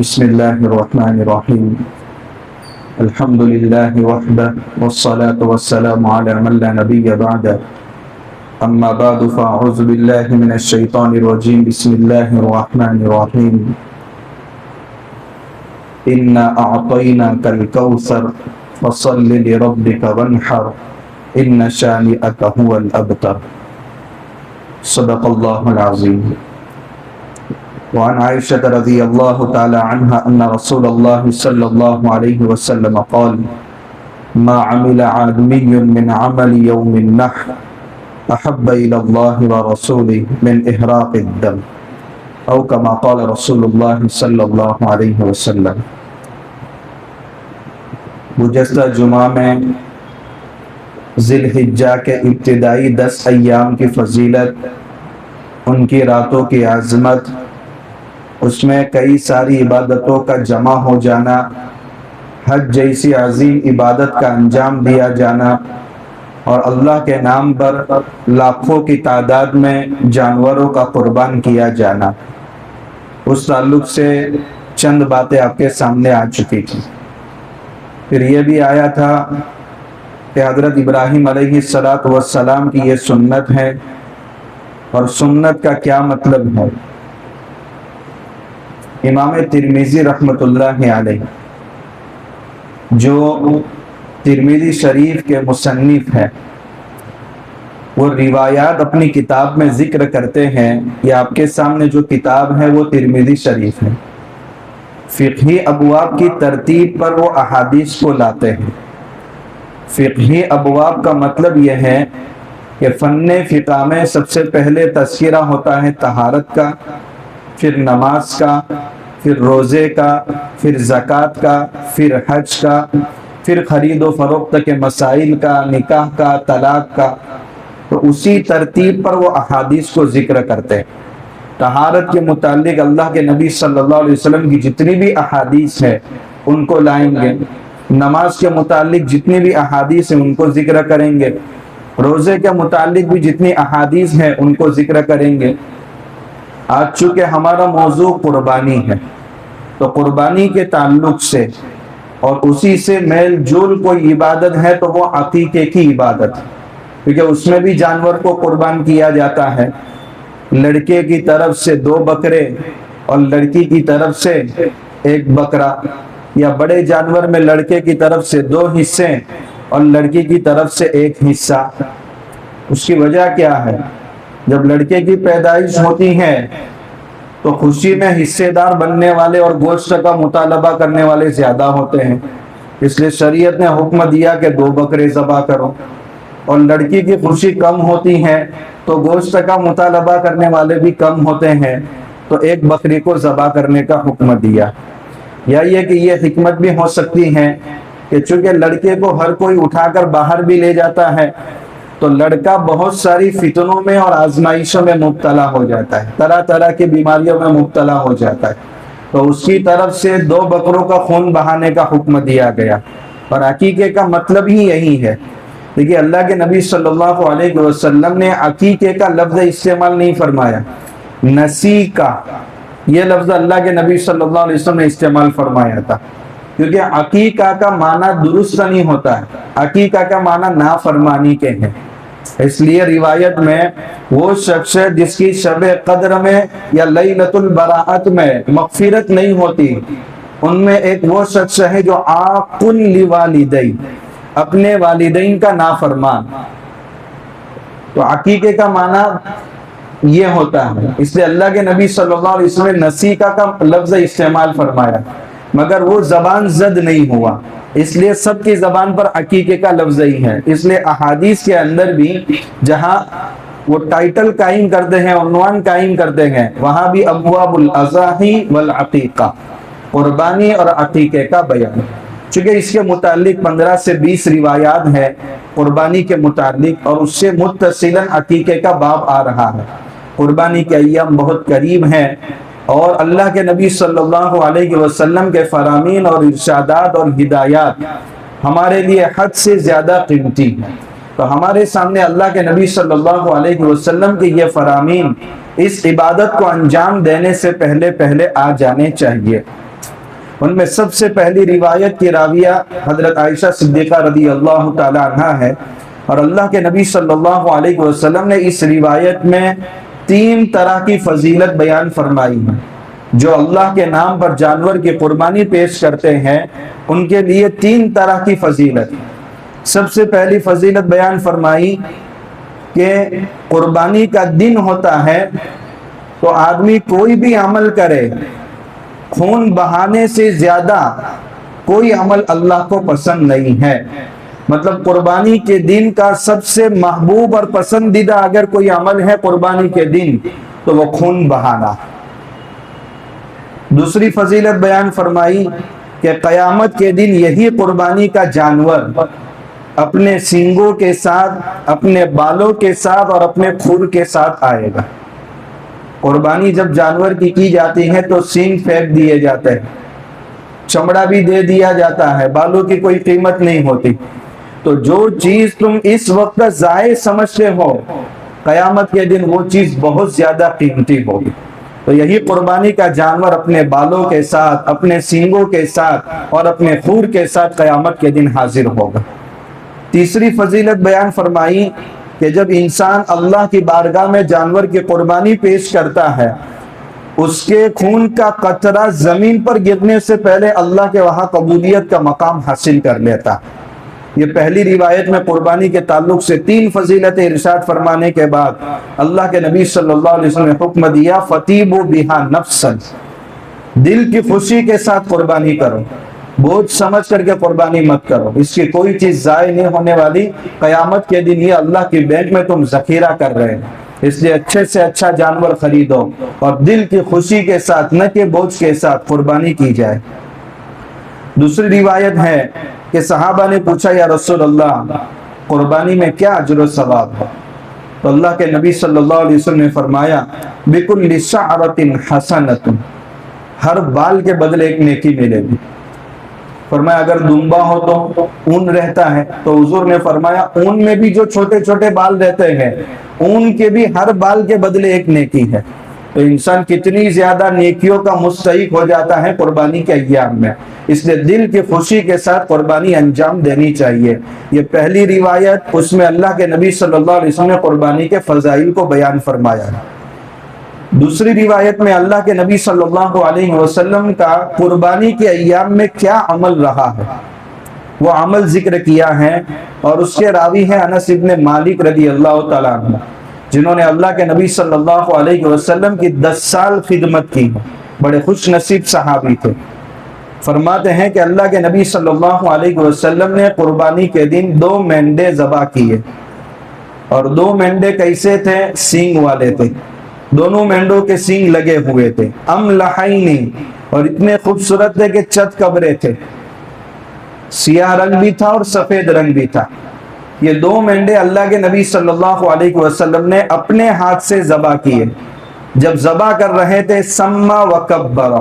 بسم الله الرحمن الرحيم الحمد لله وحده والصلاة والسلام على من لا نبي بعده أما بعد فأعوذ بالله من الشيطان الرجيم بسم الله الرحمن الرحيم إنا أعطيناك الكوثر فصل لربك وانحر إن شانئك هو الأبتر صدق الله العظيم. وعن عائشة رضي الله تعالى عنها أن رسول الله صلى الله عليه وسلم قال ما عمل آدمي من عمل يوم النحر أحب إلى الله ورسوله من إحراق الدم أو كما قال رسول الله صلى الله عليه وسلم. گزشتہ جمعہ میں ذی الحجہ کے ابتدائی 10 ایام کی فضیلت، ان کی راتوں کی عظمت، اس میں کئی ساری عبادتوں کا جمع ہو جانا، حج جیسی عظیم عبادت کا انجام دیا جانا اور اللہ کے نام پر لاکھوں کی تعداد میں جانوروں کا قربان کیا جانا، اس تعلق سے چند باتیں آپ کے سامنے آ چکی تھیں. پھر یہ بھی آیا تھا کہ حضرت ابراہیم علیہ السلام کی یہ سنت ہے، اور سنت کا کیا مطلب ہے. امام ترمذی رحمۃ اللہ علیہ جو ترمذی شریف کے مصنف ہیں، وہ روایات اپنی کتاب میں ذکر کرتے ہیں. یہ آپ کے سامنے جو کتاب ہے وہ ترمذی شریف ہے. فقہی ابواب کی ترتیب پر وہ احادیث کو لاتے ہیں. فقہی ابواب کا مطلب یہ ہے کہ فن فقہ میں سب سے پہلے تذکرہ ہوتا ہے طہارت کا، پھر نماز کا، پھر روزے کا، پھر زکوٰۃ کا، پھر حج کا، پھر خرید و فروخت کے مسائل کا، نکاح کا، طلاق کا. تو اسی ترتیب پر وہ احادیث کو ذکر کرتے ہیں. طہارت کے متعلق اللہ کے نبی صلی اللہ علیہ وسلم کی جتنی بھی احادیث ہے ان کو لائیں گے. نماز کے متعلق جتنی بھی احادیث ہیں ان کو ذکر کریں گے. روزے کے متعلق بھی جتنی احادیث ہیں ان کو ذکر کریں گے. آج چونکہ ہمارا موضوع قربانی ہے، تو قربانی کے تعلق سے اور اسی سے میل جول کوئی عبادت ہے تو وہ عقیقے کی عبادت ہے، کیونکہ اس میں بھی جانور کو قربان کیا جاتا ہے. لڑکے کی طرف سے 2 بکرے اور لڑکی کی طرف سے 1 بکرا، یا بڑے جانور میں لڑکے کی طرف سے 2 حصے اور لڑکی کی طرف سے 1 حصہ. اس کی وجہ کیا ہے؟ جب لڑکے کی پیدائش ہوتی ہے تو خوشی میں حصے دار بننے والے اور گوشت کا مطالبہ کرنے والے زیادہ ہوتے ہیں، اس لیے شریعت نے حکم دیا کہ 2 بکرے ذبح کرو. اور لڑکی کی خوشی کم ہوتی ہے تو گوشت کا مطالبہ کرنے والے بھی کم ہوتے ہیں، تو 1 بکری کو ذبح کرنے کا حکم دیا. یا یہ کہ یہ حکمت بھی ہو سکتی ہے کہ چونکہ لڑکے کو ہر کوئی اٹھا کر باہر بھی لے جاتا ہے تو لڑکا بہت ساری فتنوں میں اور آزمائشوں میں مبتلا ہو جاتا ہے، طرح طرح کی بیماریوں میں مبتلا ہو جاتا ہے. تو اس کی طرف سے 2 بکروں کا خون بہانے کا حکم دیا گیا. اور عقیقے کا مطلب ہی یہی ہے. دیکھیے اللہ کے نبی صلی اللہ علیہ وسلم نے عقیقے کا لفظ استعمال نہیں فرمایا، نسیکا یہ لفظ اللہ کے نبی صلی اللہ علیہ وسلم نے استعمال فرمایا تھا، کیونکہ عقیقہ کا معنی درست نہیں ہوتا ہے. عقیقہ کا معنی نافرمانی کے ہیں. اس لیے روایت میں وہ شخص ہے جس کی شب قدر میں یا لیلۃ البراءت میں مغفرت نہیں ہوتی، ان میں ایک وہ شخص ہے جو عاق لوالدین، اپنے والدین کا نافرمان. تو عقیقے کا معنی یہ ہوتا ہے. اس لیے اللہ کے نبی صلی اللہ علیہ وسلم نے نسیکہ کا لفظ استعمال فرمایا، مگر وہ زبان زد نہیں ہوا، اس لیے سب کی زبان پر عقیقے کا لفظ ہی ہے. اس لیے احادیث کے اندر بھی جہاں وہ ٹائٹل قائم کرتے ہیں، عنوان قائم کرتے ہیں، وہاں بھی ابواب الاضاحی والعقیقہ، قربانی اور عقیقے کا بیان. چونکہ اس کے متعلق 15 سے 20 روایات ہیں قربانی کے متعلق، اور اس سے متصلاً عقیقے کا باب آ رہا ہے. قربانی کے ایام بہت قریب ہیں، اور اللہ کے نبی صلی اللہ علیہ وسلم کے فرامین اور ارشادات اور ہدایات ہمارے لیے حد سے زیادہ قیمتی ہیں. تو ہمارے سامنے اللہ کے نبی صلی اللہ علیہ وسلم کے یہ فرامین اس عبادت کو انجام دینے سے پہلے آ جانے چاہیے. ان میں سب سے پہلی روایت کی راویہ حضرت عائشہ صدیقہ رضی اللہ تعالی عنہا ہے، اور اللہ کے نبی صلی اللہ علیہ وسلم نے اس روایت میں 3 طرح کی فضیلت بیان فرمائی ہے۔ جو اللہ کے نام پر جانور کی قربانی پیش کرتے ہیں ان کے لیے 3 طرح کی فضیلت۔ سب سے پہلی فضیلت بیان فرمائی کہ قربانی کا دن ہوتا ہے تو آدمی کوئی بھی عمل کرے، خون بہانے سے زیادہ کوئی عمل اللہ کو پسند نہیں ہے۔ مطلب قربانی کے دن کا سب سے محبوب اور پسندیدہ اگر کوئی عمل ہے قربانی کے دن تو وہ خون بہانا۔ دوسری فضیلت بیان فرمائی کہ قیامت کے دن یہی قربانی کا جانور اپنے سینگوں کے ساتھ، اپنے بالوں کے ساتھ اور اپنے کھر کے ساتھ آئے گا۔ قربانی جب جانور کی جاتی ہے تو سینگ پھینک دیے جاتے ہیں، چمڑا بھی دے دیا جاتا ہے، بالوں کی کوئی قیمت نہیں ہوتی۔ تو جو چیز تم اس وقت ضائع سمجھتے ہو قیامت کے دن وہ چیز بہت زیادہ قیمتی ہوگی۔ تو یہی قربانی کا جانور اپنے بالوں کے ساتھ، اپنے سینگوں کے ساتھ اور اپنے خور کے ساتھ قیامت کے دن حاضر ہوگا۔ تیسری فضیلت بیان فرمائی کہ جب انسان اللہ کی بارگاہ میں جانور کی قربانی پیش کرتا ہے اس کے خون کا قطرہ زمین پر گرنے سے پہلے اللہ کے وہاں قبولیت کا مقام حاصل کر لیتا۔ یہ پہلی روایت میں قربانی کے تعلق سے 3 فضیلتیں ارشاد فرمانے کے بعد اللہ کے نبی صلی اللہ علیہ وسلم نے حکم دیا فَتِيبُوا بِهَا نَفْسًا، دل کی خوشی کے ساتھ قربانی کرو، بوجھ سمجھ کر کے قربانی مت کرو، اس کی کوئی چیز ضائع نہیں ہونے والی، قیامت کے دن یہ اللہ کی بینک میں تم ذخیرہ کر رہے ہیں، اس لیے اچھے سے اچھا جانور خریدو اور دل کی خوشی کے ساتھ نہ کہ بوجھ کے ساتھ قربانی کی جائے۔ دوسری روایت ہے کہ صحابہ نے پوچھا یا رسول اللہ قربانی میں کیا اجر و ثواب ہے؟ تو اللہ کے نبی صلی اللہ علیہ وسلم نے فرمایا بِكُلِّ شَعْرَةٍ حَسَنَةٌ، ہر بال کے بدلے ایک نیکی ملے گی۔ فرمایا اگر دمبا ہو تو اون رہتا ہے، تو حضور نے فرمایا اون میں بھی جو چھوٹے چھوٹے بال رہتے ہیں اون کے بھی ہر بال کے بدلے ایک نیکی ہے۔ تو انسان کتنی زیادہ نیکیوں کا مستحق ہو جاتا ہے قربانی کے ایام میں، اس لیے دل کی خوشی کے ساتھ قربانی انجام دینی چاہیے۔ یہ پہلی روایت، اس میں اللہ کے نبی صلی اللہ علیہ وسلم نے قربانی کے فضائل کو بیان فرمایا ہے۔ دوسری روایت میں اللہ کے نبی صلی اللہ علیہ وسلم کا قربانی کے ایام میں کیا عمل رہا ہے وہ عمل ذکر کیا ہے، اور اس کے راوی ہیں انس ابن مالک رضی اللہ تعالیٰ عنہ، جنہوں نے اللہ کے نبی صلی اللہ علیہ وسلم کی 10 سال خدمت کی، بڑے خوش نصیب صحابی تھے۔ فرماتے ہیں کہ اللہ کے نبی صلی اللہ علیہ وسلم نے قربانی کے دن 2 مینڈے ذبح کیے، اور 2 مینڈے کیسے تھے؟ سینگ والے تھے، دونوں مینڈوں کے سینگ لگے ہوئے تھے، املحینی، اور اتنے خوبصورت تھے کہ چت کبرے تھے، سیاہ رنگ بھی تھا اور سفید رنگ بھی تھا۔ یہ 2 مینڈے اللہ کے نبی صلی اللہ علیہ وسلم نے اپنے ہاتھ سے ذبح کیے۔ جب ذبح کر رہے تھے سما وکبر،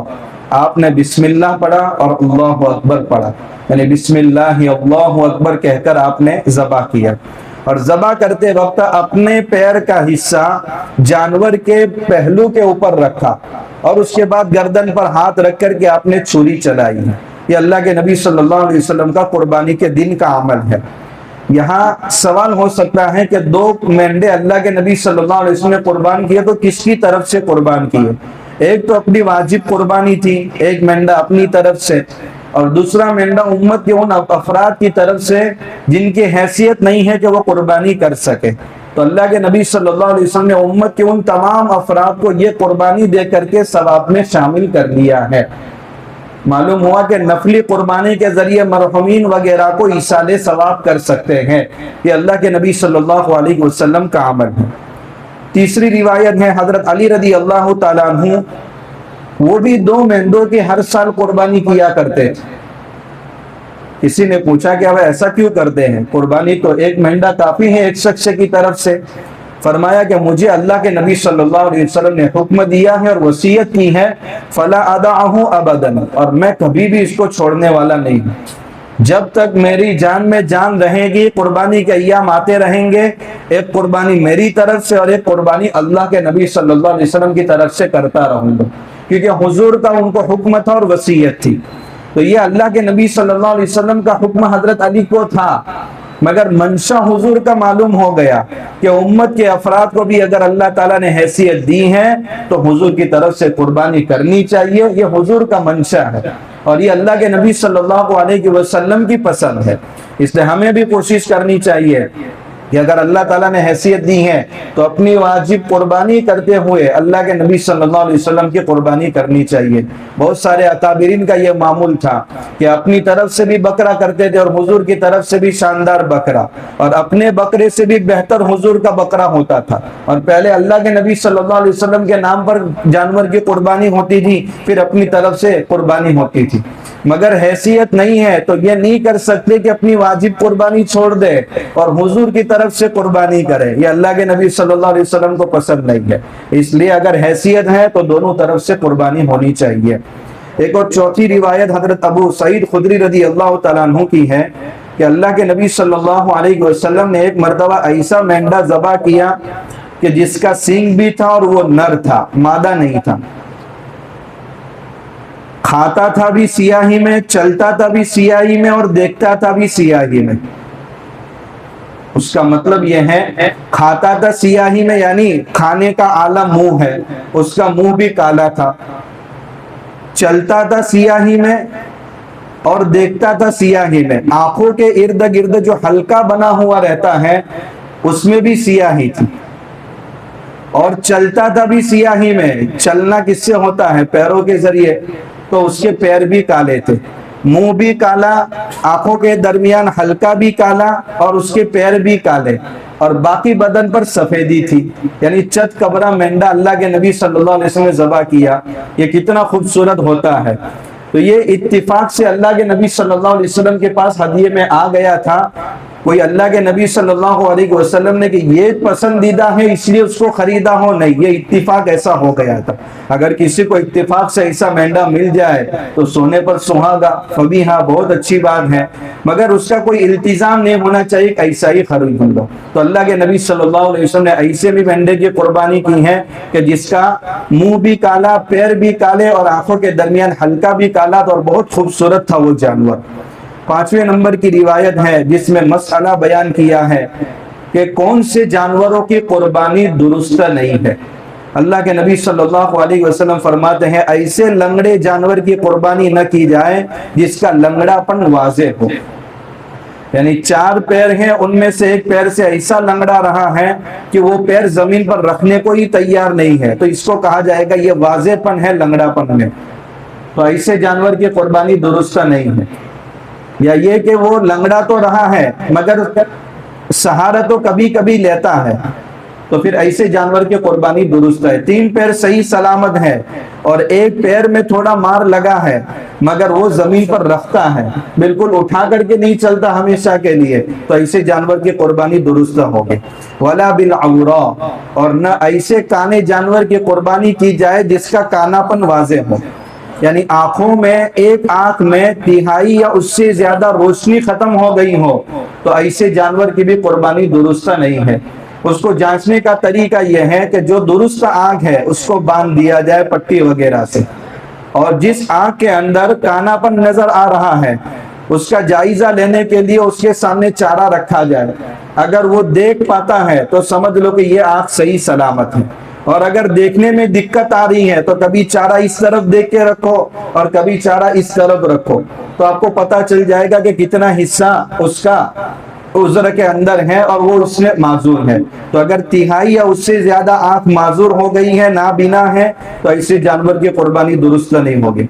آپ نے بسم اللہ پڑھا اور اللہ اکبر پڑھا، یعنی بسم اللہ اللہ اکبر کہہ کر آپ نے ذبح کیا، اور ذبح کرتے وقت اپنے پیر کا حصہ جانور کے پہلو کے اوپر رکھا، اور اس کے بعد گردن پر ہاتھ رکھ کر کے آپ نے چھری چلائی ہے۔ یہ اللہ کے نبی صلی اللہ علیہ وسلم کا قربانی کے دن کا عمل ہے۔ یہاں سوال ہو سکتا ہے کہ 2 مینڈے اللہ کے نبی صلی اللہ علیہ وسلم نے قربان کیے تو کس کی طرف سے قربان کیے؟ ایک تو اپنی واجب قربانی تھی، ایک مینڈا اپنی طرف سے، اور دوسرا مینڈا امت کے ان افراد کی طرف سے جن کی حیثیت نہیں ہے کہ وہ قربانی کر سکے۔ تو اللہ کے نبی صلی اللہ علیہ وسلم نے امت کے ان تمام افراد کو یہ قربانی دے کر کے ثواب میں شامل کر لیا ہے۔ معلوم ہوا کہ نفلی قربانی کے ذریعے مرحومین وغیرہ کو ایصال ثواب کر سکتے ہیں، یہ اللہ کے نبی صلی اللہ علیہ وسلم کا عمل ہے۔ تیسری روایت ہے حضرت علی رضی اللہ تعالیٰ عنہ، وہ بھی 2 مینڈوں کی ہر سال قربانی کیا کرتے تھے۔ کسی نے پوچھا کہ اب ایسا کیوں کرتے ہیں؟ قربانی تو ایک مینڈا کافی ہے ایک شخص کی طرف سے۔ فرمایا کہ مجھے اللہ کے نبی صلی اللہ علیہ وسلم نے حکم دیا ہے اور وصیت کی ہے فلا ادعہ ابدا، اور میں کبھی بھی اس کو چھوڑنے والا نہیں ہوں۔ جب تک میری جان میں جان رہے گی قربانی کے ایام آتے رہیں گے، ایک قربانی میری طرف سے اور ایک قربانی اللہ کے نبی صلی اللہ علیہ وسلم کی طرف سے کرتا رہوں گا، کیونکہ حضور کا ان کو حکم تھا اور وصیت تھی۔ تو یہ اللہ کے نبی صلی اللہ علیہ وسلم کا حکم حضرت علی کو تھا، مگر منشا حضور کا معلوم ہو گیا کہ امت کے افراد کو بھی اگر اللہ تعالیٰ نے حیثیت دی ہے تو حضور کی طرف سے قربانی کرنی چاہیے، یہ حضور کا منشا ہے اور یہ اللہ کے نبی صلی اللہ علیہ وسلم کی پسند ہے۔ اس لیے ہمیں بھی کوشش کرنی چاہیے کہ اگر اللہ تعالیٰ نے حیثیت دی ہے تو اپنی واجب قربانی کرتے ہوئے اللہ کے نبی صلی اللہ علیہ وسلم کی قربانی کرنی چاہیے۔ بہت سارے اکابرین کا یہ معمول تھا کہ اپنی طرف سے بھی بکرا کرتے تھے اور حضور کی طرف سے بھی شاندار بکرا، اور اپنے بکرے سے بھی بہتر حضور کا بکرا ہوتا تھا، اور پہلے اللہ کے نبی صلی اللہ علیہ وسلم کے نام پر جانور کی قربانی ہوتی تھی، پھر اپنی طرف سے قربانی ہوتی تھی۔ مگر حیثیت نہیں ہے تو یہ نہیں کر سکتے کہ اپنی واجب قربانی چھوڑ دے اور حضور کی طرف سے قربانی کرے، یہ اللہ کے نبی صلی اللہ علیہ وسلم کو پسند نہیں ہے۔ اس لیے اگر حیثیت ہے تو دونوں طرف سے قربانی ہونی چاہیے۔ ایک اور چوتھی روایت حضرت ابو سعید خدری رضی اللہ تعالیٰ عنہ کی ہے کہ اللہ کے نبی صلی اللہ علیہ وسلم نے ایک مرتبہ ایسا مینڈا ذبح کیا کہ جس کا سینگ بھی تھا اور وہ نر تھا، مادہ نہیں تھا، کھاتا تھا بھی سیاہی میں، چلتا تھا بھی سیاہی میں، اور دیکھتا تھا بھی سیاہی میں۔ اس کا مطلب یہ ہے کھاتا تھا سیاہی میں یعنی کھانے کا اعلیٰ منہ ہے، اس کا منہ بھی کالا تھا، چلتا تھا سیاہی میں اور دیکھتا تھا سیاہی میں، آنکھوں کے ارد گرد جو حلقہ بنا ہوا رہتا ہے اس میں بھی سیاہی تھی، اور چلتا تھا بھی سیاہی میں۔ چلنا کس سے ہوتا ہے؟ پیروں کے ذریعے، تو اس کے پیر بھی کالے تھے، منہ بھی کالا، آنکھوں کے درمیان حلقہ بھی کالا اور اس کے پیر بھی کالے، اور باقی بدن پر سفیدی تھی، یعنی چت کبرا مینڈا اللہ کے نبی صلی اللہ علیہ وسلم نے ذبح کیا۔ یہ کتنا خوبصورت ہوتا ہے۔ تو یہ اتفاق سے اللہ کے نبی صلی اللہ علیہ وسلم کے پاس ہدیے میں آ گیا تھا، کوئی اللہ کے نبی صلی اللہ علیہ وسلم نے کہ یہ پسندیدہ ہے اس لیے اس کو خریدا ہو، نہیں، یہ اتفاق ایسا ہو گیا تھا۔ اگر کسی کو اتفاق سے ایسا مینڈا مل جائے تو سونے پر سہاگا، فبیہا، بہت اچھی بات ہے، مگر اس کا کوئی التزام نہیں ہونا چاہیے کہ ایسا ہی خرید لو۔ تو اللہ کے نبی صلی اللہ علیہ وسلم نے ایسے بھی مینڈے کی قربانی کی ہے کہ جس کا منہ بھی کالا، پیر بھی کالے اور آنکھوں کے درمیان حلقہ بھی کالا تھا، اور بہت خوبصورت تھا وہ جانور۔ پانچویں نمبر کی روایت ہے جس میں مسئلہ بیان کیا ہے کہ کون سے جانوروں کی قربانی درست نہیں ہے۔ اللہ کے نبی صلی اللہ علیہ وسلم فرماتے ہیں ایسے لنگڑے جانور کی قربانی نہ کی جائے جس کا لنگڑا پن واضح ہو، یعنی چار پیر ہیں، ان میں سے ایک پیر سے ایسا لنگڑا رہا ہے کہ وہ پیر زمین پر رکھنے کو ہی تیار نہیں ہے، تو اس کو کہا جائے گا یہ واضح پن ہے لنگڑا پن میں، تو ایسے جانور کی قربانی درست نہیں ہے۔ یا یہ کہ وہ لنگڑا تو رہا ہے مگر سہارا تو کبھی کبھی لیتا ہے، تو پھر ایسے جانور کی قربانی درست ہے۔ تین پیر صحیح سلامت ہے اور ایک پیر میں تھوڑا مار لگا ہے مگر وہ زمین پر رکھتا ہے، بالکل اٹھا کر کے نہیں چلتا ہمیشہ کے لیے، تو ایسے جانور کی قربانی درست ہوگی۔ ولا بالعوراء، اور نہ ایسے کانے جانور کی قربانی کی جائے جس کا کانا پن واضح ہو، یعنی آنکھوں میں ایک آنکھ میں تہائی یا اس سے زیادہ روشنی ختم ہو گئی ہو تو ایسے جانور کی بھی قربانی درست نہیں ہے۔ اس کو جانچنے کا طریقہ یہ ہے کہ جو درست آنکھ ہے اس کو باندھ دیا جائے پٹی وغیرہ سے، اور جس آنکھ کے اندر کانا پن نظر آ رہا ہے اس کا جائزہ لینے کے لیے اس کے سامنے چارہ رکھا جائے، اگر وہ دیکھ پاتا ہے تو سمجھ لو کہ یہ آنکھ صحیح سلامت ہے، اور اگر دیکھنے میں دقت آ رہی ہے تو کبھی چارہ اس طرف دیکھ کے رکھو اور کبھی چارہ اس طرف رکھو، تو آپ کو پتا چل جائے گا کہ کتنا حصہ اس کا عذر کے اندر ہے اور وہ اس میں معذور ہے۔ تو اگر تہائی یا اس سے زیادہ آنکھ معذور ہو گئی ہے، نابینا ہے، تو ایسے جانور کی قربانی درست نہیں ہوگی۔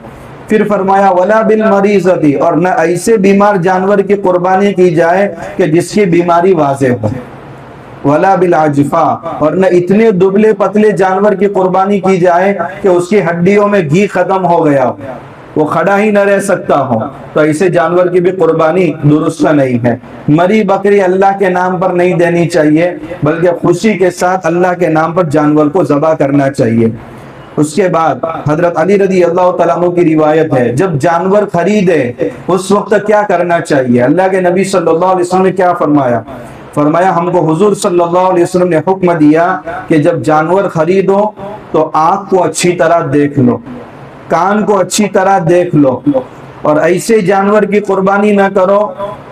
پھر فرمایا ولا بالمریضتی، اور نہ ایسے بیمار جانور کی قربانی کی جائے کہ جس کی بیماری واضح ہو، ولا بالعجفا، اور نہ اتنے دبلے پتلے جانور کی قربانی کی جائے کہ اس کی ہڈیوں میں گھی ختم ہو گیا ہو، وہ کھڑا ہی نہ رہ سکتا ہو، تو ایسے جانور کی بھی قربانی درست نہیں ہے۔ مری بکری اللہ کے نام پر نہیں دینی چاہیے بلکہ خوشی کے ساتھ اللہ کے نام پر جانور کو ذبح کرنا چاہیے۔ اس کے بعد حضرت علی رضی اللہ تعالیٰ عنہ کی روایت ہے جب جانور خریدے اس وقت کیا کرنا چاہیے؟ اللہ کے نبی صلی اللہ علیہ وسلم نے کیا فرمایا؟ فرمایا ہم کو حضور صلی اللہ علیہ وسلم نے حکم دیا کہ جب جانور خریدو تو آنکھ کو اچھی طرح دیکھ لو، کان کو اچھی طرح دیکھ لو، اور ایسے جانور کی قربانی نہ کرو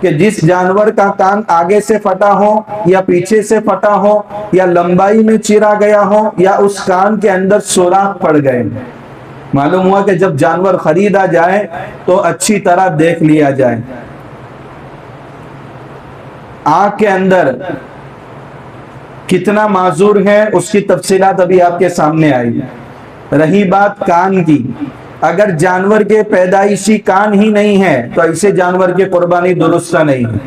کہ جس جانور کا کان آگے سے پھٹا ہو یا پیچھے سے پھٹا ہو یا لمبائی میں چیرا گیا ہو یا اس کان کے اندر سوراخ پڑ گئے۔ معلوم ہوا کہ جب جانور خریدا جائے تو اچھی طرح دیکھ لیا جائے۔ آنکھ کے اندر کتنا معذور ہے اس کی تفصیلات ابھی آپ کے سامنے آئی۔ رہی بات کان کی، اگر جانور کے پیدائشی کان ہی نہیں ہے تو ایسے جانور کی قربانی درست نہیں ہے۔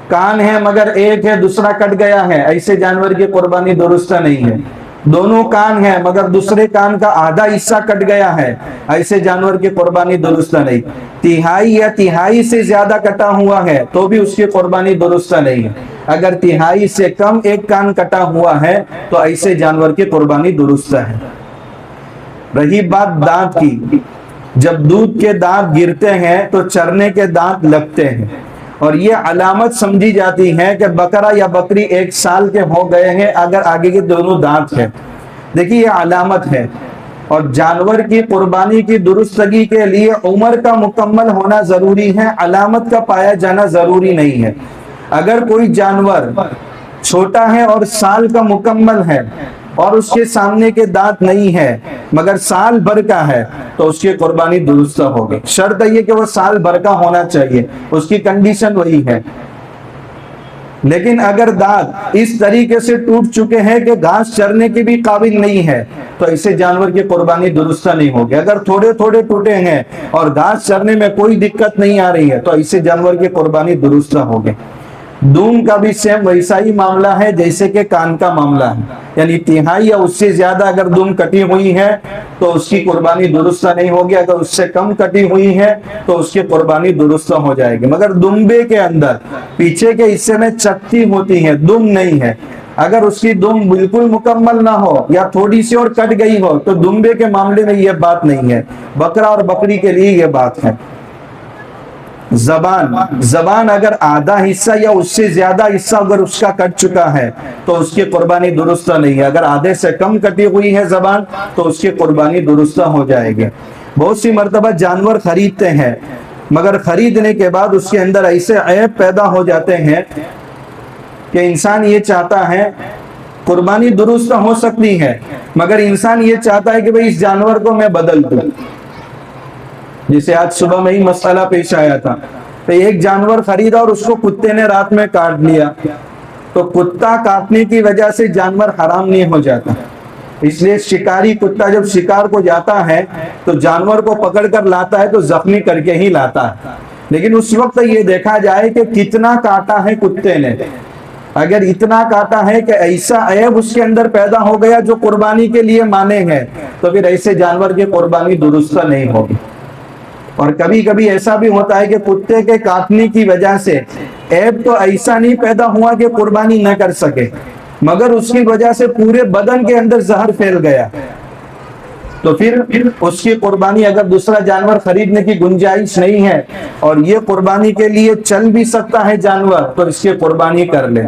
کان ہے مگر ایک ہے دوسرا کٹ گیا ہے، ایسے جانور کی قربانی درست نہیں ہے۔ دونوں کان ہیں مگر دوسرے کان کا آدھا حصہ کٹ گیا ہے، ایسے جانور کی قربانی درست نہیں۔ تہائی یا تہائی سے زیادہ کٹا ہوا ہے تو بھی اس کی قربانی درست نہیں ہے۔ اگر تہائی سے کم ایک کان کٹا ہوا ہے تو ایسے جانور کی قربانی درست ہے۔ رہی بات دانت کی، جب دودھ کے دانت گرتے ہیں تو چرنے کے دانت لگتے ہیں، اور یہ علامت سمجھی جاتی ہے کہ بکرا یا بکری 1 سال کے ہو گئے ہیں اگر آگے کے دونوں دانت ہیں۔ دیکھیے یہ علامت ہے، اور جانور کی قربانی کی درستگی کے لیے عمر کا مکمل ہونا ضروری ہے، علامت کا پایا جانا ضروری نہیں ہے۔ اگر کوئی جانور چھوٹا ہے اور سال کا مکمل ہے اور اس کے سامنے کے دانت نہیں ہے مگر سال بھر کا ہے تو اس کی قربانی درست ہوگی۔ شرط یہ کہ وہ سال بھر کا ہونا چاہیے، اس کی کنڈیشن وہی ہے۔ لیکن اگر دانت اس طریقے سے ٹوٹ چکے ہیں کہ گھاس چرنے کے بھی قابل نہیں ہے تو ایسے جانور کی قربانی درست نہیں ہوگی۔ اگر تھوڑے تھوڑے ٹوٹے ہیں اور گھاس چرنے میں کوئی دقت نہیں آ رہی ہے تو ایسے جانور کی قربانی درست ہوگی۔ دون کا بھی سیم ویسا ہی معاملہ ہے جیسے کہ کان کا معاملہ ہے، یعنی تہائی یا اس سے زیادہ اگر دون کٹی ہوئی ہے تو اس کی قربانی درست نہیں ہوگی، اگر اس سے کم کٹی ہوئی ہے تو اس کی قربانی درست ہو جائے گی۔ مگر دمبے کے اندر پیچھے کے حصے میں چپٹی ہوتی ہے، دم نہیں ہے، اگر اس کی دم بالکل مکمل نہ ہو یا تھوڑی سی اور کٹ گئی ہو تو دمبے کے معاملے میں یہ بات نہیں ہے، بکرا اور بکری کے لیے یہ بات ہے۔ زبان اگر آدھا حصہ یا اس سے زیادہ حصہ اگر اس کا کٹ چکا ہے تو اس کی قربانی درست نہیں ہے، اگر آدھے سے کم کٹی ہوئی ہے زبان تو اس کی قربانی درست ہو جائے گی۔ بہت سی مرتبہ جانور خریدتے ہیں مگر خریدنے کے بعد اس کے اندر ایسے عیب پیدا ہو جاتے ہیں کہ انسان یہ چاہتا ہے، قربانی درست ہو سکتی ہے مگر انسان یہ چاہتا ہے کہ بھئی اس جانور کو میں بدل دوں۔ جسے آج صبح میں ہی مسئلہ پیش آیا تھا، تو ایک جانور خریدا اور اس کو کتے نے رات میں کاٹ لیا، تو کتا کاٹنے کی وجہ سے جانور حرام نہیں ہو جاتا۔ اس لیے شکاری کتا جب شکار کو جاتا ہے تو جانور کو پکڑ کر لاتا ہے تو زخمی کر کے ہی لاتا ہے، لیکن اس وقت یہ دیکھا جائے کہ کتنا کاٹا ہے کتے نے۔ اگر اتنا کاٹا ہے کہ ایسا عیب اس کے اندر پیدا ہو گیا جو قربانی کے لیے مانے ہیں تو پھر ایسے جانور کی قربانی درست نہیں ہوگی۔ اور کبھی کبھی ایسا بھی ہوتا ہے کہ کتے کے کاٹنے کی وجہ سے عیب تو ایسا نہیں پیدا ہوا کہ قربانی نہ کر سکے، مگر اس کی وجہ سے پورے بدن کے اندر زہر پھیل گیا، تو پھر اس کی قربانی، اگر دوسرا جانور خریدنے کی گنجائش نہیں ہے اور یہ قربانی کے لیے چل بھی سکتا ہے جانور تو اس کی قربانی کر لے۔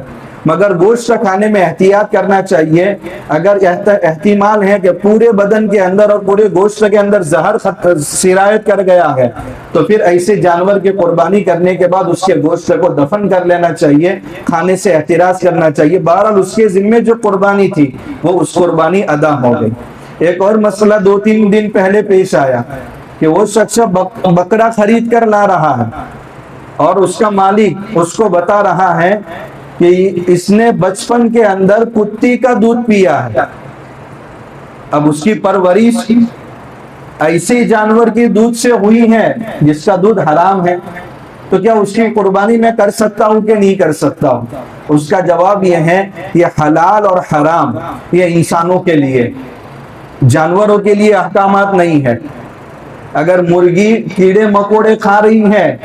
مگر گوشت کھانے میں احتیاط کرنا چاہیے، اگر احتمال ہے کہ پورے بدن کے اندر اور پورے گوشت کے اندر زہر سرایت کر گیا ہے تو پھر ایسے جانور کی قربانی کرنے کے بعد اس کے گوشت کو دفن کر لینا چاہیے، کھانے سے احتراز کرنا چاہیے۔ بہرحال اس کے ذمے جو قربانی تھی وہ اس قربانی ادا ہو گئی۔ ایک اور مسئلہ 2-3 دن پہلے پیش آیا کہ وہ شخص بکرا خرید کر لا رہا ہے اور اس کا مالک اس کو بتا رہا ہے کہ اس نے بچپن کے اندر کتی کا دودھ پیا ہے، اب اس کی پرورش ایسے جانور کی دودھ سے ہوئی ہے جس کا دودھ حرام ہے، تو کیا اس کی قربانی میں کر سکتا ہوں کہ نہیں کر سکتا ہوں؟ اس کا جواب یہ ہے، یہ حلال اور حرام یہ انسانوں کے لیے، جانوروں کے لیے احکامات نہیں ہے۔ اگر مرغی کیڑے مکوڑے کھا رہی ہے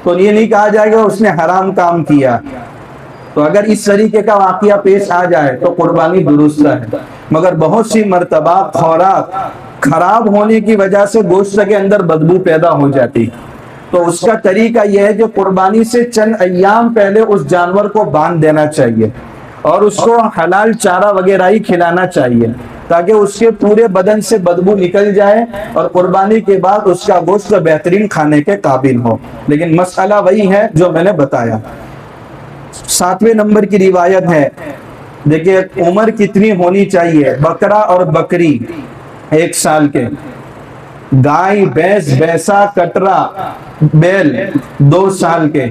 تو یہ نہیں کہا جائے گا اس نے حرام کام کیا۔ تو اگر اس طریقے کا واقعہ پیش آ جائے تو قربانی درست ہے، مگر بہت سی مرتبہ خوراک خراب ہونے کی وجہ سے گوشت کے اندر بدبو پیدا ہو جاتی، تو اس کا طریقہ یہ ہے کہ قربانی سے چند ایام پہلے اس جانور کو باندھ دینا چاہیے اور اس کو حلال چارہ وغیرہ ہی کھلانا چاہیے۔ تاکہ اس کے پورے بدن سے بدبو نکل جائے اور قربانی کے بعد اس کا گوشت بہترین کھانے کے قابل ہو. لیکن مسئلہ وہی ہے جو میں نے بتایا. 7ویں نمبر کی روایت ہے، دیکھیں عمر کتنی ہونی چاہیے. بکرا اور بکری 1 سال کے، گائے بھینس بیسا کٹرا بیل 2 سال کے،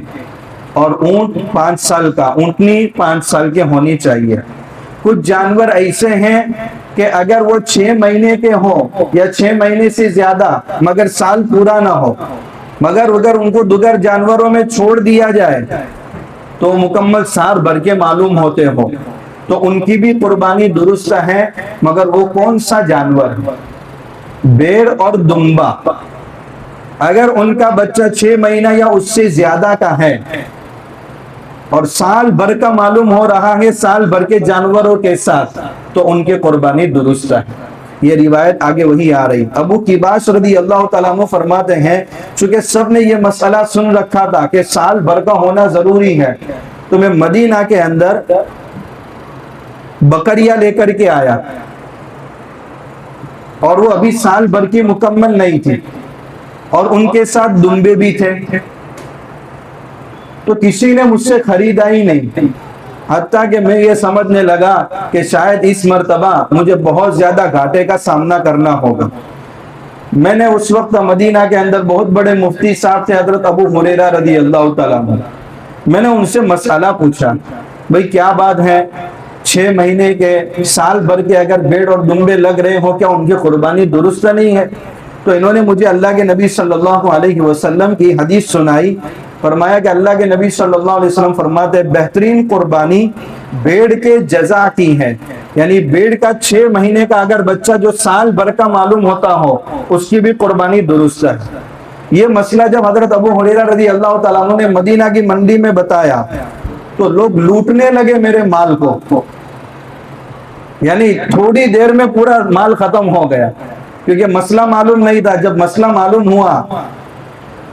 اور اونٹ 5 سال کا، اونٹنی 5 سال کے ہونی چاہیے. کچھ جانور ایسے ہیں کہ اگر وہ 6 مہینے کے ہوں یا 6 مہینے سے زیادہ مگر سال پورا نہ ہو، مگر اگر ان کو دیگر جانوروں میں چھوڑ دیا جائے تو مکمل سال بھر کے معلوم ہوتے ہو تو ان کی بھی قربانی درست ہے. مگر وہ کون سا جانور؟ بھیڑ اور دمبا. اگر ان کا بچہ 6 مہینہ یا اس سے زیادہ کا ہے اور سال بھر کا معلوم ہو رہا ہے سال بھر کے جانوروں کے ساتھ، تو ان کے قربانی درست ہے. یہ روایت آگے وہی آ رہی. ابو قباس رضی اللہ تعالیٰ عنہ فرماتے ہیں چونکہ سب نے یہ مسئلہ سن رکھا تھا کہ سال بھر کا ہونا ضروری ہے، تو میں مدینہ کے اندر بکریاں لے کر کے آیا، اور وہ ابھی سال بھر کی مکمل نہیں تھی، اور ان کے ساتھ دمبے بھی تھے. تو کسی نے مجھ سے خریدا ہی نہیں، حتیٰ کہ میں یہ سمجھنے لگا کہ شاید اس مرتبہ مجھے بہت زیادہ گھاٹے کا سامنا کرنا ہوگا. میں نے اس وقت مدینہ کے اندر بہت بڑے مفتی صاحب تھے حضرت ابو ہریرہ رضی اللہ تعالیٰ عنہ. میں نے ان سے مسئلہ پوچھا، بھئی کیا بات ہے، 6 مہینے کے سال بھر کے اگر بھیڑ اور دمبے لگ رہے ہو، کیا ان کی قربانی درست نہیں ہے؟ تو انہوں نے مجھے اللہ کے نبی صلی اللہ علیہ وسلم کی حدیث سنائی. فرمایا کہ اللہ کے نبی صلی اللہ علیہ وسلم فرماتے ہیں بہترین قربانی بھیڑ کے جزا کی ہے، یعنی بھیڑ کا 6 مہینے کا اگر بچہ جو سال بھر کا معلوم ہوتا ہو اس کی بھی قربانی درست ہے. یہ مسئلہ جب حضرت ابو ہریرہ رضی اللہ تعالیٰ عنہ نے مدینہ کی منڈی میں بتایا تو لوگ لوٹنے لگے میرے مال کو، یعنی تھوڑی دیر میں پورا مال ختم ہو گیا، کیونکہ مسئلہ معلوم نہیں تھا. جب مسئلہ معلوم ہوا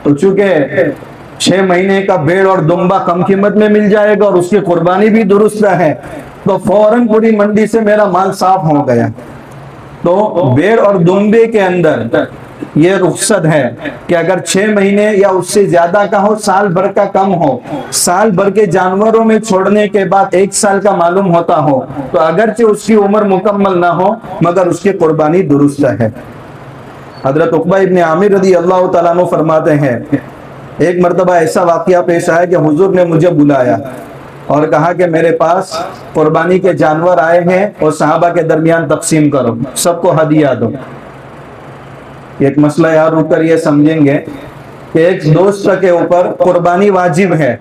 تو چونکہ 6 مہینے کا بھیڑ اور دمبا کم قیمت میں مل جائے گا اور اس کی قربانی بھی درست ہے، تو فوراً پوری منڈی سے میرا مال صاف ہو گیا. تو بھیڑ اور دمبے کے اندر یہ رخصت ہے کہ اگر 6 مہینے یا اس سے زیادہ کا ہو، سال بھر کا کم ہو، سال بھر کے جانوروں میں چھوڑنے کے بعد 1 سال کا معلوم ہوتا ہو، تو اگرچہ اس کی عمر مکمل نہ ہو مگر اس کی قربانی درست ہے. حضرت عقبہ ابن عامر رضی اللہ تعالیٰ عنہ فرماتے ہیں ایک مرتبہ ایسا واقعہ پیش آیا کہ حضور نے مجھے بلایا اور کہا کہ میرے پاس قربانی کے جانور آئے ہیں اور صحابہ کے درمیان تقسیم کرو، سب کو ہدیہ دو. ایک مسئلہ یہاں رک کر یہ سمجھیں گے کہ ایک دوست کے اوپر قربانی واجب ہے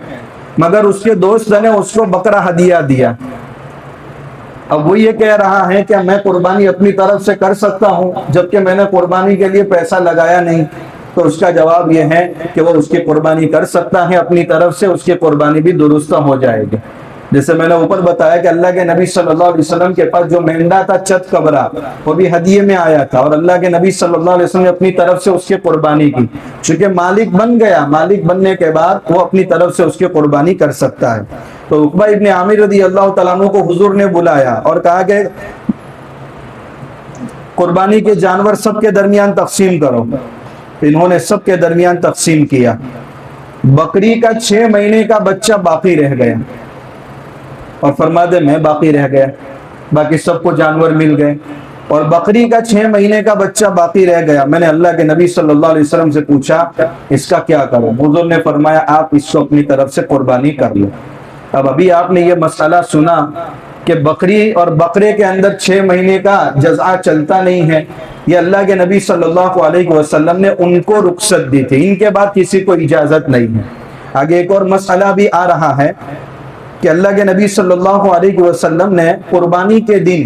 مگر اس کے دوست نے اس کو بکرا ہدیہ دیا. اب وہ یہ کہہ رہا ہے کہ میں قربانی اپنی طرف سے کر سکتا ہوں جبکہ میں نے قربانی کے لیے پیسہ لگایا نہیں. تو اس کا جواب یہ ہے کہ وہ اس کی قربانی کر سکتا ہے اپنی طرف سے، اس کی قربانی بھی درست ہو جائے گی. جیسے میں نے اوپر بتایا کہ اللہ کے نبی صلی اللہ علیہ وسلم کے پاس جو مینڈا تھا چت کبرا، وہ بھی ہدیے میں آیا تھا اور اللہ کے نبی صلی اللہ علیہ وسلم نے اپنی طرف سے اس کی قربانی کی. چونکہ مالک بن گیا، مالک بننے کے بعد وہ اپنی طرف سے اس کی قربانی کر سکتا ہے. تو عقبہ ابن عامر رضی اللہ تعالیٰ عنہ کو حضور نے بلایا اور کہا کہ قربانی کے جانور سب کے درمیان تقسیم کرو. انہوں نے سب کے درمیان تقسیم کیا. بکری کا 6 مہینے کا بچہ باقی رہ گیا اور فرماتے میں باقی رہ گیا، باقی سب کو جانور مل گئے اور بکری کا 6 مہینے کا بچہ باقی رہ گیا. میں نے اللہ کے نبی صلی اللہ علیہ وسلم سے پوچھا اس کا کیا کروں؟ حضور نے فرمایا آپ اس کو اپنی طرف سے قربانی کر لو. اب ابھی آپ نے یہ مسئلہ سنا کہ بکری اور بکرے کے اندر 6 مہینے کا جزا چلتا نہیں ہے. یہ اللہ کے نبی صلی اللہ علیہ وسلم نے ان کو رخصت دی تھی، ان کے بعد کسی کو اجازت نہیں ہے. آگے ایک اور مسئلہ بھی آ رہا ہے کہ اللہ کے نبی صلی اللہ علیہ وسلم نے قربانی کے دن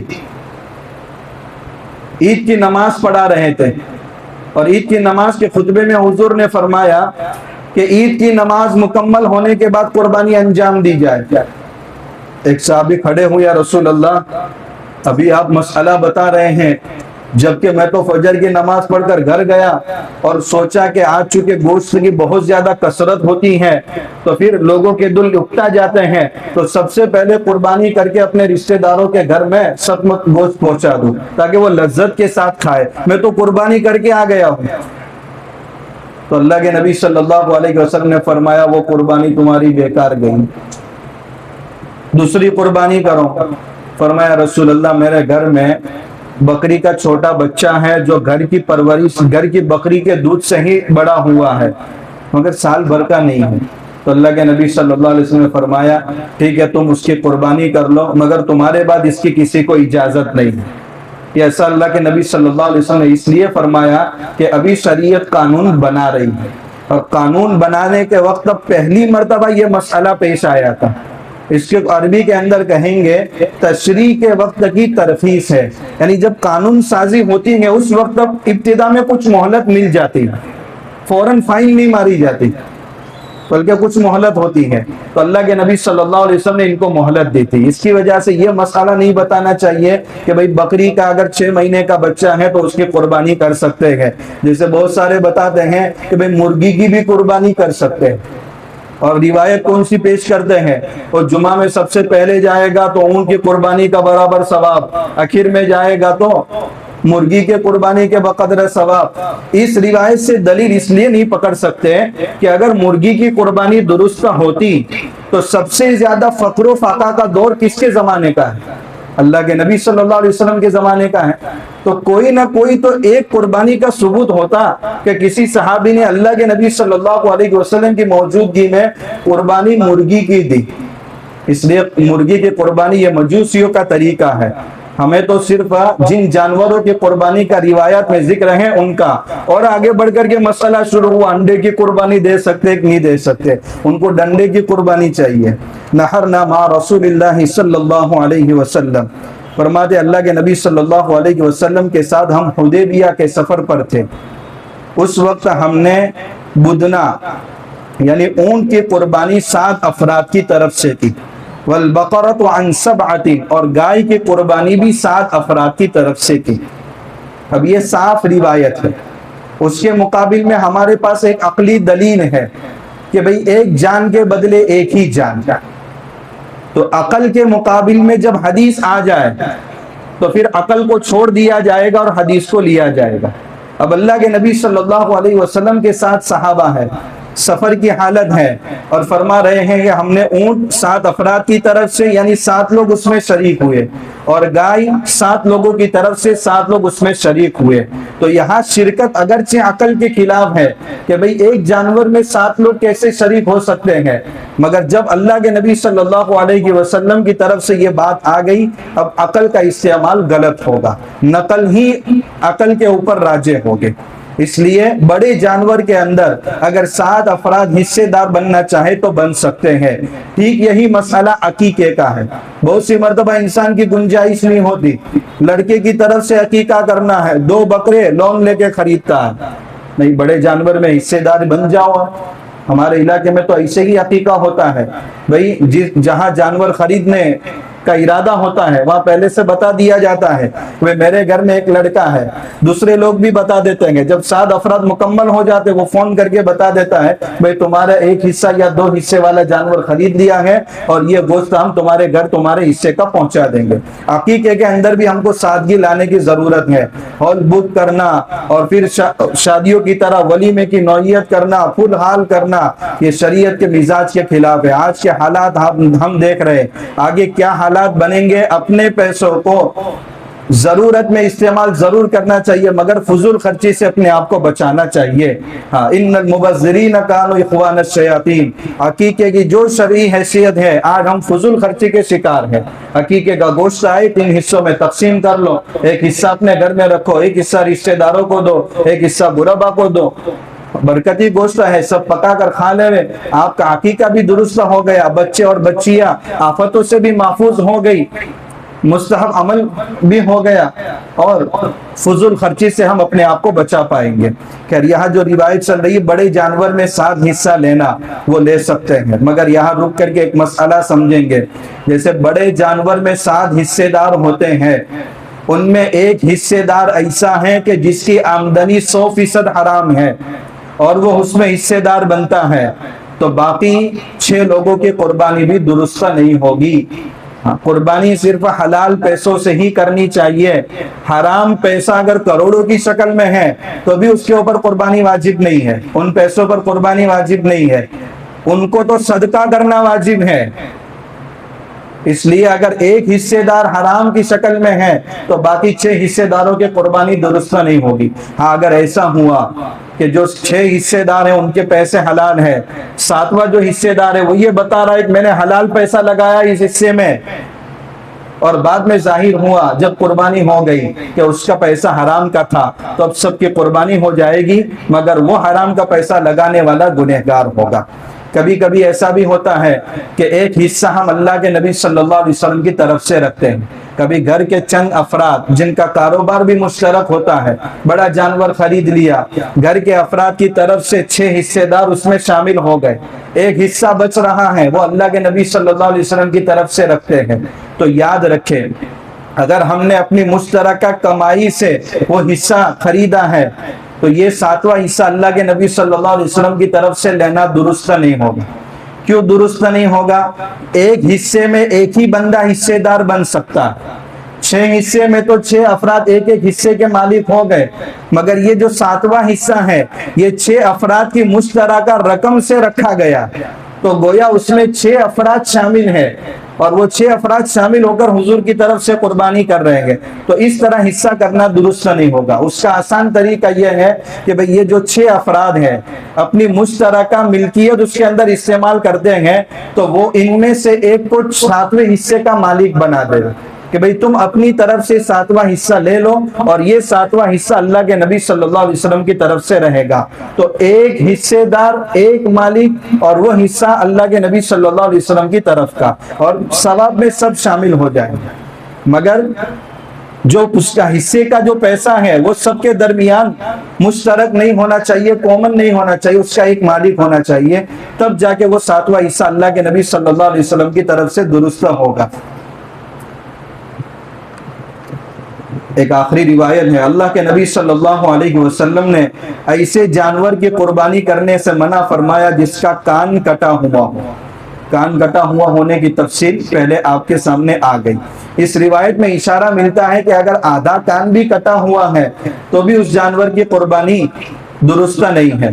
عید کی نماز پڑھا رہے تھے اور عید کی نماز کے خطبے میں حضور نے فرمایا کہ عید کی نماز مکمل ہونے کے بعد قربانی انجام دی جائے. ایک صحابی کھڑے ہوئے یا رسول اللہ ابھی آپ مسئلہ بتا رہے ہیں جبکہ میں تو فجر کی نماز پڑھ کر گھر گیا اور سوچا کہ آج چونکہ گوشت کی بہت زیادہ کثرت ہوتی ہے تو پھر لوگوں کے دل اکتا جاتے ہیں، تو سب سے پہلے قربانی کر کے اپنے رشتہ داروں کے گھر میں سب گوشت پہنچا دوں تاکہ وہ لذت کے ساتھ کھائے، میں تو قربانی کر کے آ گیا ہوں۔ تو اللہ کے نبی صلی اللہ علیہ وسلم نے فرمایا وہ قربانی تمہاری بیکار گئی، دوسری قربانی کرو۔ فرمایا رسول اللہ میرے گھر میں بکری کا چھوٹا بچہ ہے جو گھر کی پرورش، گھر کی بکری کے دودھ سے ہی بڑا ہوا ہے، مگر سال بھر کا نہیں ہے۔ تو اللہ کے نبی صلی اللہ علیہ وسلم نے فرمایا ٹھیک ہے تم اس کی قربانی کر لو، مگر تمہارے بعد اس کی کسی کو اجازت نہیں ہے۔ یہ ایسا اللہ کے نبی صلی اللہ علیہ وسلم نے اس لیے فرمایا کہ ابھی شریعت قانون بنا رہی ہے، اور قانون بنانے کے وقت اب پہلی مرتبہ یہ مسئلہ پیش آیا تھا۔ اس کے عربی کے اندر کہیں گے تشریع کے وقت کی ترخیص ہے، یعنی جب قانون سازی ہوتی ہے اس وقت اب ابتدا میں کچھ مہلت مل جاتی ہے، فوراً فائن نہیں ماری جاتی بلکہ کچھ مہلت ہوتی ہے۔ تو اللہ کے نبی صلی اللہ علیہ وسلم نے ان کو مہلت دی تھی، اس کی وجہ سے یہ مسئلہ نہیں بتانا چاہیے کہ بھئی بکری کا اگر 6 مہینے کا بچہ ہے تو اس کی قربانی کر سکتے ہیں، جیسے بہت سارے بتاتے ہیں کہ بھئی مرغی کی بھی قربانی کر سکتے ہیں، اور روایت کون سی پیش کرتے ہیں، اور جمعہ میں سب سے پہلے جائے گا تو اونٹ کی قربانی کا برابر ثواب، آخر میں جائے گا تو مرغی کے قربانی کے بقدر ثواب۔ اس روایت سے دلیل اس لیے نہیں پکڑ سکتے کہ اگر مرغی کی قربانی درست ہوتی تو سب سے زیادہ فقر و فاقہ کا دور کس کے زمانے کا ہے؟ اللہ کے نبی صلی اللہ علیہ وسلم کے زمانے کا ہے۔ تو کوئی نہ کوئی تو ایک قربانی کا ثبوت ہوتا کہ کسی صحابی نے اللہ کے نبی صلی اللہ علیہ وسلم کی موجودگی میں قربانی مرغی کی دی۔ اس لیے مرغی کی قربانی یہ مجوسیوں کا طریقہ ہے، ہمیں تو صرف جن جانوروں کی قربانی کا روایات میں ذکر ہے ان کا، اور آگے بڑھ کر کے مسئلہ شروع ہوا انڈے کی قربانی دے سکتے کہ نہیں دے سکتے، ان کو ڈنڈے کی قربانی چاہیے۔ نحرنا مع رسول اللہ صلی اللہ علیہ وسلم، فرماتے اللہ کے نبی صلی اللہ علیہ وسلم کے ساتھ ہم حدیبیہ کے سفر پر تھے، اس وقت ہم نے بدنا یعنی اونٹ کی قربانی 7 افراد کی طرف سے کی، والبقرۃ عن 7، اور گائے کی قربانی بھی 7 افراد کی طرف سے کی۔ اب یہ صاف روایت ہے، اس کے مقابل میں ہمارے پاس ایک عقلی دلیل ہے کہ بھئی ایک جان کے بدلے ایک ہی جان کا، تو عقل کے مقابل میں جب حدیث آ جائے تو پھر عقل کو چھوڑ دیا جائے گا اور حدیث کو لیا جائے گا۔ اب اللہ کے نبی صلی اللہ علیہ وسلم کے ساتھ صحابہ ہے، سفر کی حالت ہے، اور فرما رہے ہیں کہ ہم نے اونٹ 7 افراد کی طرف سے یعنی 7 لوگ اس میں شریک ہوئے، اور گائے 7 لوگوں کی طرف سے 7 لوگ اس میں شریک ہوئے۔ تو یہاں شرکت اگرچہ عقل کے خلاف ہے کہ بھئی ایک جانور میں 7 لوگ کیسے شریک ہو سکتے ہیں، مگر جب اللہ کے نبی صلی اللہ علیہ وسلم کی طرف سے یہ بات آ گئی، اب عقل کا استعمال غلط ہوگا، نقل ہی عقل کے اوپر راجح ہوگی۔ اس لیے بڑے جانور کے اندر اگر 7 افراد حصے دار بننا چاہے تو بن سکتے ہیں۔ ٹھیک یہی مسئلہ عقیقے کا ہے، بہت سی مرتبہ انسان کی گنجائش نہیں ہوتی، لڑکے کی طرف سے عقیقہ کرنا ہے، 2 بکرے لون لے کے خریدتا ہے، نہیں بڑے جانور میں حصے دار بن جاؤ۔ ہمارے علاقے میں تو ایسے ہی عقیقہ ہوتا ہے، بھئی جہاں جانور خریدنے کا ارادہ ہوتا ہے وہاں پہلے سے بتا دیا جاتا ہے کہ میرے گھر میں ایک لڑکا ہے، دوسرے لوگ بھی بتا دیتے ہیں، جب 7 افراد مکمل ہو جاتے وہ فون کر کے بتا دیتا ہے بھئی تمہارا 1 حصہ یا 2 حصے والا جانور خرید لیا ہے اور یہ گوشت ہم تمہارے گھر تمہارے حصے کا پہنچا دیں گے۔ عقیقے کے اندر بھی ہم کو سادگی لانے کی ضرورت ہے، ہال بک کرنا اور پھر شادیوں کی طرح ولیمے کی نوعیت کرنا، فل حال کرنا، یہ شریعت کے مزاج کے خلاف ہے۔ آج کے حالات ہم دیکھ رہے ہیں، آگے کیا حالات بنیں گے۔ اپنے پیسوں کو ضرورت میں استعمال ضرور کرنا چاہیے مگر فضول خرچی سے اپنے آپ کو بچانا چاہیے۔ ان المبذرین کانوا اخوان الشیاطین، عقیقے کی جو شرعی حیثیت ہے آج ہم فضول خرچی کے شکار ہیں۔ عقیقے کا گوشت آئے 3 حصوں میں تقسیم کر لو، ایک حصہ اپنے گھر میں رکھو، ایک حصہ رشتہ داروں کو دو، ایک حصہ غربا کو دو، برکتی گوشت ہے، سب پکا کر کھا لے، آپ کا عقیقہ بھی درست ہو گیا، بچے اور بچیاں آفتوں سے بھی محفوظ ہو گئی، مستحب عمل بھی ہو گیا، اور فضول خرچی سے ہم اپنے آپ کو بچا پائیں گے۔ خیر یہاں جو روایت چل رہی ہے بڑے جانور میں 7 حصہ لینا وہ لے سکتے ہیں، مگر یہاں رک کر کے ایک مسئلہ سمجھیں گے، جیسے بڑے جانور میں 7 حصے دار ہوتے ہیں، ان میں ایک حصے دار ایسا ہے کہ جس کی آمدنی 100% حرام ہے اور وہ اس میں حصے دار بنتا ہے، تو باقی 6 لوگوں کی قربانی بھی درست نہیں ہوگی۔ قربانی صرف حلال پیسوں سے ہی کرنی چاہیے۔ حرام پیسہ اگر کروڑوں کی شکل میں ہے تو بھی اس کے اوپر قربانی واجب نہیں ہے، ان پیسوں پر قربانی واجب نہیں ہے، ان کو تو صدقہ کرنا واجب ہے۔ اس لیے اگر ایک حصے دار حرام کی شکل میں ہے تو باقی 6 حصے داروں کی قربانی درست نہیں ہوگی۔ ہاں اگر ایسا ہوا کہ جو 6 حصے دار ہیں ان کے پیسے حلال ہیں، 7واں جو حصے دار ہے وہ یہ بتا رہا ہے کہ میں نے حلال پیسہ لگایا اس حصے میں، اور بعد میں ظاہر ہوا جب قربانی ہو گئی کہ اس کا پیسہ حرام کا تھا، تو اب سب کی قربانی ہو جائے گی، مگر وہ حرام کا پیسہ لگانے والا گنہگار ہوگا۔ کبھی کبھی ایسا بھی ہوتا ہے کہ ایک حصہ ہم اللہ کے نبی صلی اللہ علیہ وسلم کی طرف سے رکھتے ہیں۔ کبھی گھر کے چند افراد جن کا کاروبار بھی مشترک ہوتا ہے، بڑا جانور خرید لیا، گھر کے افراد کی طرف سے 6 حصے دار اس میں شامل ہو گئے، ایک حصہ بچ رہا ہے وہ اللہ کے نبی صلی اللہ علیہ وسلم کی طرف سے رکھتے ہیں۔ تو یاد رکھیں، اگر ہم نے اپنی مشترکہ کمائی سے وہ حصہ خریدا ہے تو یہ 7واں حصہ اللہ کے نبی صلی اللہ علیہ وسلم کی طرف سے لینا درست نہیں ہوگا۔ کیوں درست نہیں ہوگا؟ ایک حصے میں ایک ہی بندہ حصے دار بن سکتا ہے، 6 حصے میں تو 6 افراد ایک ایک حصے کے مالک ہو گئے، مگر یہ جو 7واں حصہ ہے یہ 6 افراد کی مشترکہ رقم سے رکھا گیا، تو گویا اس میں 6 افراد شامل ہیں اور وہ 6 افراد شامل ہو کر حضور کی طرف سے قربانی کر رہے ہیں۔ تو اس طرح حصہ کرنا درست نہیں ہوگا۔ اس کا آسان طریقہ یہ ہے کہ بھئی یہ جو 6 افراد ہیں اپنی مشترکہ ملکیت اس کے اندر استعمال کرتے ہیں، تو وہ ان میں سے ایک کو 7ویں حصے کا مالک بنا دے کہ بھئی تم اپنی طرف سے 7واں حصہ لے لو اور یہ 7واں حصہ اللہ کے نبی صلی اللہ علیہ وسلم کی طرف سے رہے گا۔ تو ایک حصے دار، ایک مالک، اور وہ حصہ اللہ کے نبی صلی اللہ علیہ وسلم کی طرف کا، اور ثواب میں سب شامل ہو جائیں گے۔ مگر جو اس کا حصے کا جو پیسہ ہے وہ سب کے درمیان مشترک نہیں ہونا چاہیے، کامن نہیں ہونا چاہیے، اس کا ایک مالک ہونا چاہیے، تب جا کے وہ 7واں حصہ اللہ کے نبی صلی اللہ علیہ وسلم کی طرف سے درست ہوگا۔ ایک آخری روایت ہے، اللہ کے نبی صلی اللہ علیہ وسلم نے ایسے جانور کی قربانی کرنے سے منع فرمایا جس کا کان کٹا ہوا ہو۔ کان کٹا ہوا ہونے کی تفصیل پہلے آپ کے سامنے آ گئی۔ اس روایت میں اشارہ ملتا ہے کہ اگر آدھا کان بھی کٹا ہوا ہے تو بھی اس جانور کی قربانی درست نہیں ہے۔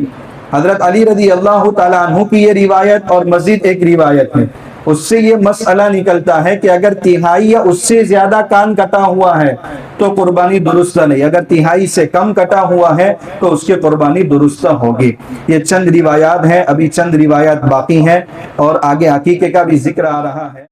حضرت علی رضی اللہ تعالیٰ عنہ کی یہ روایت اور مزید ایک روایت ہے، اس سے یہ مسئلہ نکلتا ہے کہ اگر تہائی یا اس سے زیادہ کان کٹا ہوا ہے تو قربانی درست نہیں، اگر تہائی سے کم کٹا ہوا ہے تو اس کی قربانی درست ہوگی۔ یہ چند روایات ہیں، ابھی چند روایات باقی ہیں اور آگے عقیقے کا بھی ذکر آ رہا ہے۔